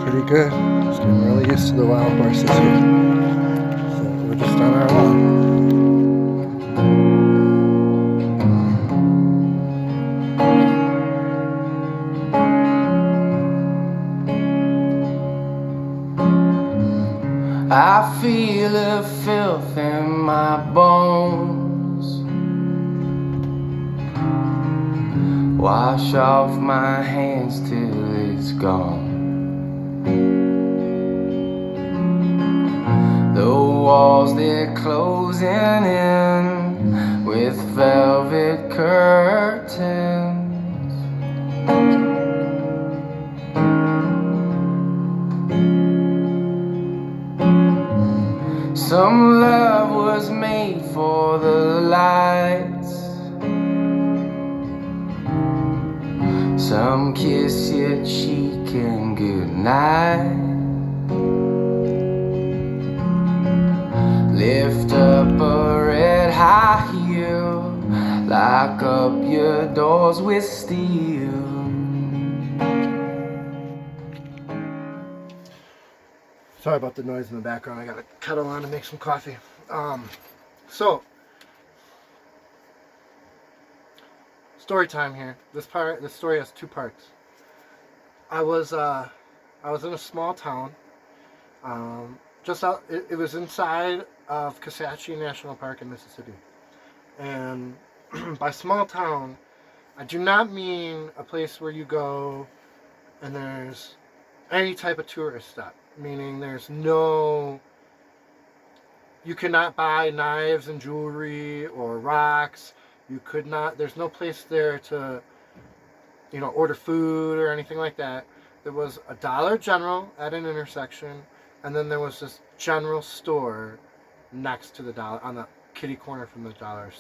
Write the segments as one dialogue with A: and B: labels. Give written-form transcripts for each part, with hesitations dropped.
A: pretty good. Just getting really used to the wild horses here. So we're just on our walk.
B: I feel the filth in my bones. Wash off my hands till it's gone. The walls, they're closing in with velvet curtains. Some love was made for the lights. Some kiss your cheek and goodnight. Lift up a red high heel, lock up your doors with steel.
A: Sorry about the noise in the background. I got a kettle on to make some coffee. So story time here. This story has two parts. I was in a small town. Just out. It was inside of Kisatchie National Park in Mississippi. And by small town, I do not mean a place where you go and there's any type of tourist stop. Meaning you cannot buy knives and jewelry or rocks. There's no place there to, order food or anything like that. There was a Dollar General at an intersection, and then there was this general store next to the dollar, on the kitty corner from the Dollar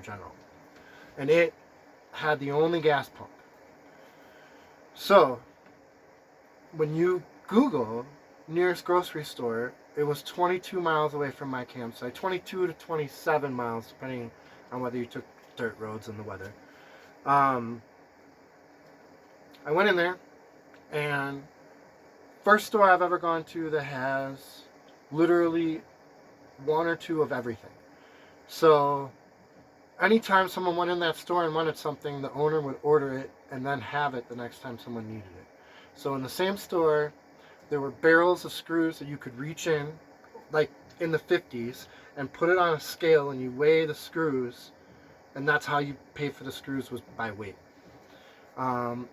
A: General. And it had the only gas pump. So, when you Google nearest grocery store, it was 22 miles away from my campsite. 22 to 27 miles, depending on whether you took dirt roads and the weather. I went in there, and first store I've ever gone to that has literally one or two of everything. So anytime someone went in that store and wanted something, the owner would order it and then have it the next time someone needed it. So in the same store, there were barrels of screws that you could reach in, like in the 50s, and put it on a scale, and you weigh the screws, and that's how you pay for the screws, was by weight.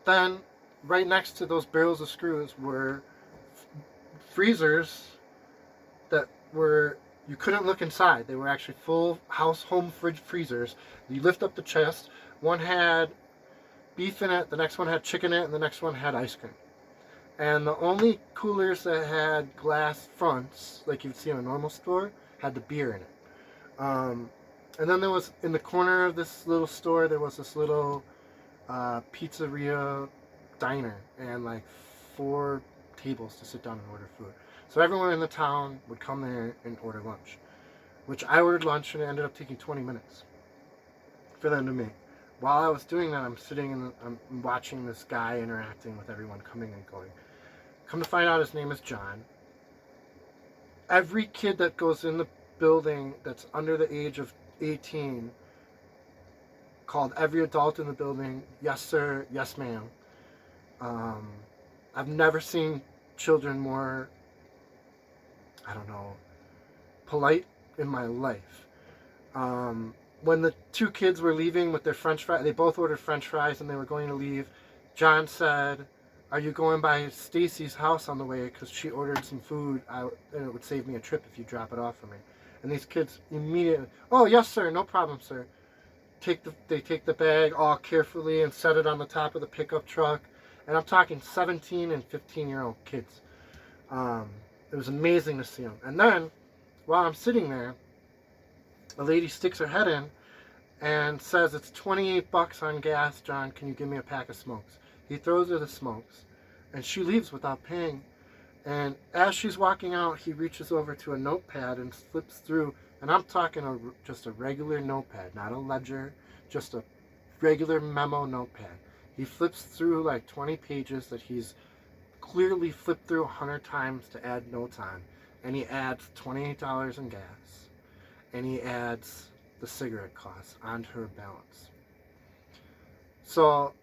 A: Then right next to those barrels of screws were freezers that you couldn't look inside. They were actually full home fridge freezers. You lift up the chest, one had beef in it, the next one had chicken in it, and the next one had ice cream. And the only coolers that had glass fronts, like you'd see in a normal store, had the beer in it. And then there was, in the corner of this little store, there was this little pizzeria diner, and like 4 tables to sit down and order food. So everyone in the town would come there and order lunch, which I ordered lunch, and it ended up taking 20 minutes for them to make. While I was doing that, I'm watching this guy interacting with everyone coming and going. Come to find out, his name is John. Every kid that goes in the building that's under the age of 18 called every adult in the building, yes sir, yes ma'am. I've never seen children more, polite in my life. When the 2 kids were leaving with their french fries, they both ordered french fries and they were going to leave, John said, "Are you going by Stacy's house on the way? Because she ordered some food, and it would save me a trip if you drop it off for me." And these kids immediately, "Oh, yes, sir, no problem, sir." They take the bag all carefully and set it on the top of the pickup truck. And I'm talking 17 and 15-year-old kids. It was amazing to see them. And then, while I'm sitting there, a lady sticks her head in and says, "It's $28 on gas, John. Can you give me a pack of smokes?" He throws her the smokes, and she leaves without paying. And as she's walking out, he reaches over to a notepad and flips through. And I'm talking just a regular notepad, not a ledger, just a regular memo notepad. He flips through like 20 pages that he's clearly flipped through 100 times to add notes on, and he adds $28 in gas, and he adds the cigarette costs onto her balance. So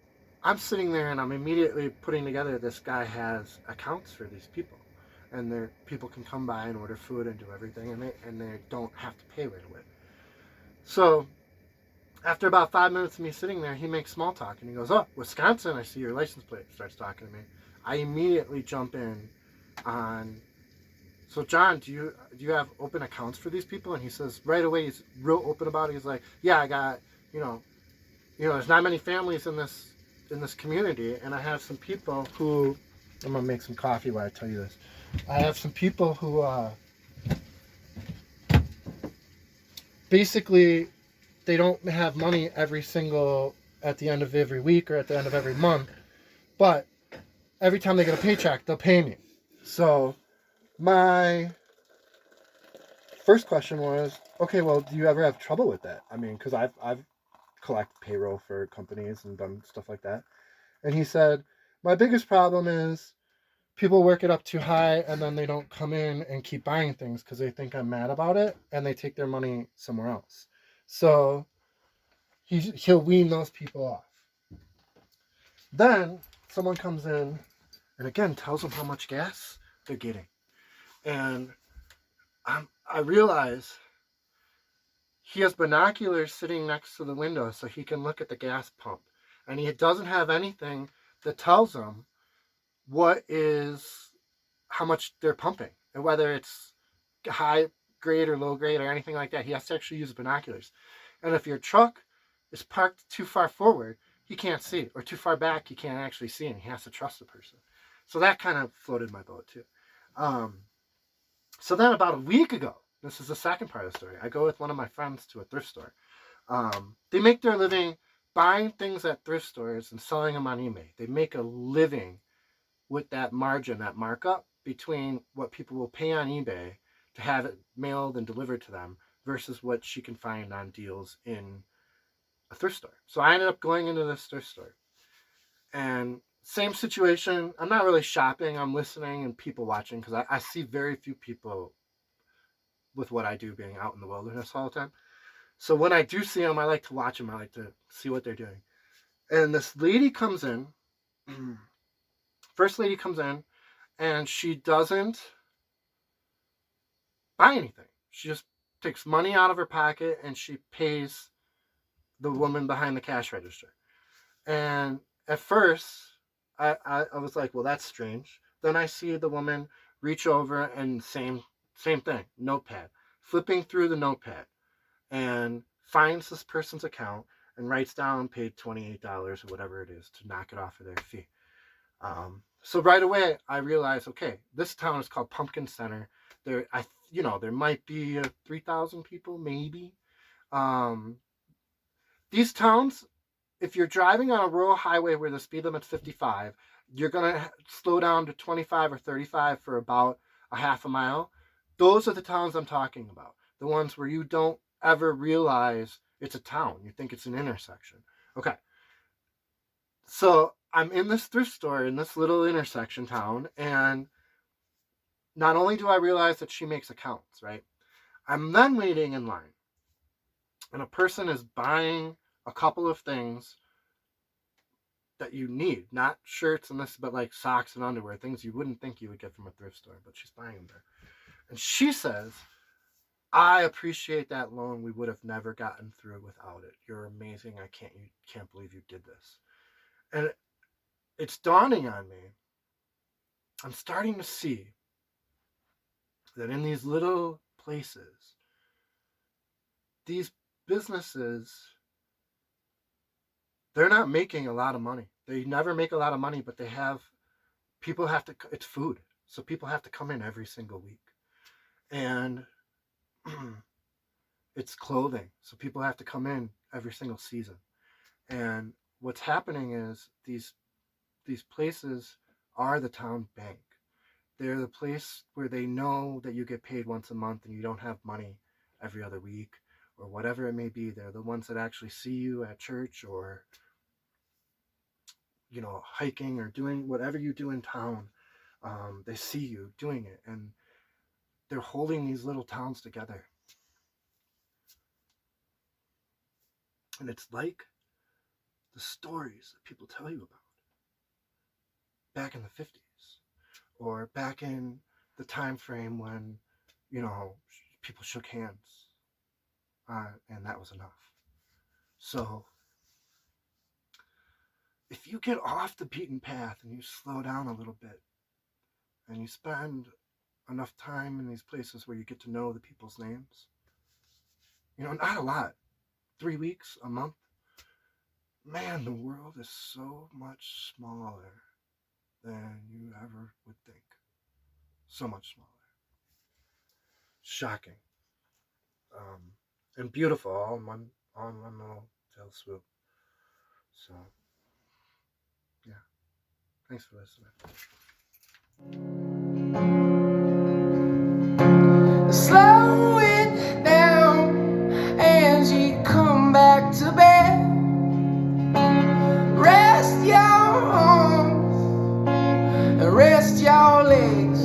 A: I'm sitting there and I'm immediately putting together this guy has accounts for these people. And people can come by and order food and do everything, and they don't have to pay right away. So after about 5 minutes of me sitting there, he makes small talk and he goes, "Oh, Wisconsin, I see your license plate." Starts talking to me. I immediately jump in on, "So John, do you have open accounts for these people?" And he says right away, he's real open about it. He's like, "Yeah, I got, there's not many families in this community, and I have some people who, I'm gonna make some coffee while I tell you this. I have some people who basically they don't have money at the end of every week or at the end of every month, but every time they get a paycheck, they'll pay me." So my first question was, okay, well, do you ever have trouble with that? I mean, because I've collected payroll for companies and done stuff like that. And he said, "My biggest problem is people work it up too high and then they don't come in and keep buying things because they think I'm mad about it and they take their money somewhere else. So he'll wean those people off." Then someone comes in and again tells them how much gas they're getting. And I realize he has binoculars sitting next to the window so he can look at the gas pump. And he doesn't have anything that tells him how much they're pumping, and whether it's high grade or low grade or anything like that. He has to actually use binoculars. And if your truck is parked too far forward, he can't see, or too far back, he can't actually see, and he has to trust the person. So that kind of floated my boat too. So then about a week ago, this is the second part of the story, I go with one of my friends to a thrift store. They make their living buying things at thrift stores and selling them on eBay. They make a living with that margin, that markup between what people will pay on eBay to have it mailed and delivered to them versus what she can find on deals in a thrift store. So I ended up going into this thrift store. And same situation. I'm not really shopping. I'm listening and people watching because I see very few people with what I do being out in the wilderness all the time. So when I do see them, I like to watch them. I like to see what they're doing. And this lady comes in. First lady comes in, and she doesn't buy anything. She just takes money out of her pocket and she pays the woman behind the cash register. And at first, I was like, well, that's strange. Then I see the woman reach over and same thing, notepad, flipping through the notepad, and finds this person's account and writes down paid $28 or whatever it is to knock it off of their fee. So right away I realized, okay, this town is called Pumpkin Center. There might be 3,000 people, maybe. These towns, if you're driving on a rural highway where the speed limit's 55, you're gonna slow down to 25 or 35 for about a half a mile. Those are the towns I'm talking about. The ones where you don't ever realize it's a town. You think it's an intersection. Okay. So I'm in this thrift store in this little intersection town, and not only do I realize that she makes accounts, right? I'm then waiting in line, and a person is buying a couple of things that you need, not shirts and this, but like socks and underwear, things you wouldn't think you would get from a thrift store, but she's buying them there. And she says, "I appreciate that loan. We would have never gotten through without it. You're amazing. You can't believe you did this." And it's dawning on me. I'm starting to see that in these little places, these businesses, they're not making a lot of money. They never make a lot of money, but people have to, it's food. So people have to come in every single week. And it's clothing. So people have to come in every single season. And what's happening is these places are the town bank. They're the place where they know that you get paid once a month and you don't have money every other week or whatever it may be. They're the ones that actually see you at church or hiking or doing whatever you do in town. They see you doing it, and they're holding these little towns together. And it's like the stories that people tell you about back in the 50s, or back in the time frame when, people shook hands, and that was enough. So if you get off the beaten path and you slow down a little bit and you spend enough time in these places where you get to know the people's names, not a lot, 3 weeks, a month, man, the world is so much smaller than you ever would think. So much smaller. Shocking. And beautiful, all in one little tail swoop. So, yeah. Thanks for listening.
B: Slow it down and you come back to bed. Rest your arms and rest your legs.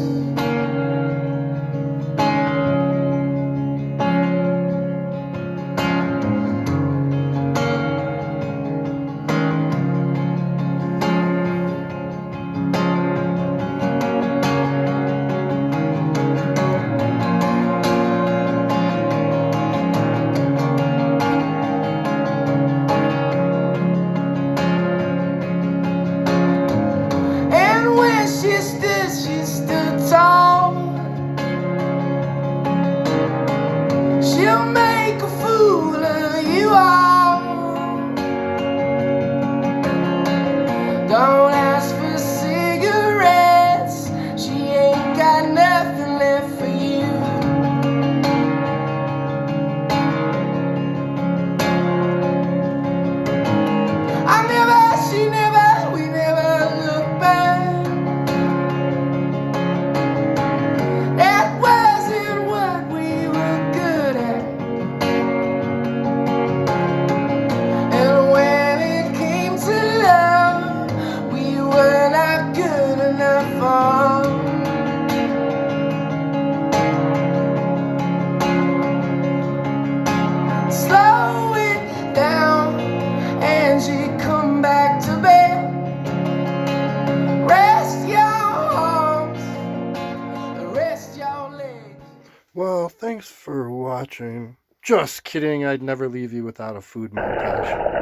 B: And when she stood tall. She'll make a fool of you all. Don't ask for cigarettes, she ain't got nothing left for you. We never looked back. That wasn't what we were good at. And when it came to love, we were not good enough for. Slow it down and you come back to bed. Rest your arms, rest your legs.
A: Well, thanks for watching. Just kidding, I'd never leave you without a food montage.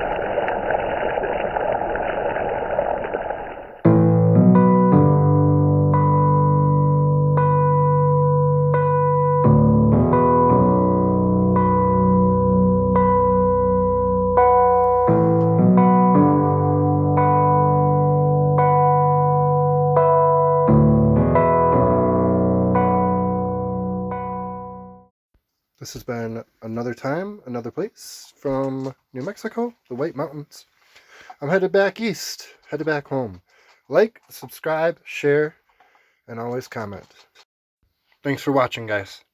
A: This has been another time, another place from New Mexico, the White Mountains. I'm headed back east, headed back home. Like, subscribe, share, and always comment. Thanks for watching, guys.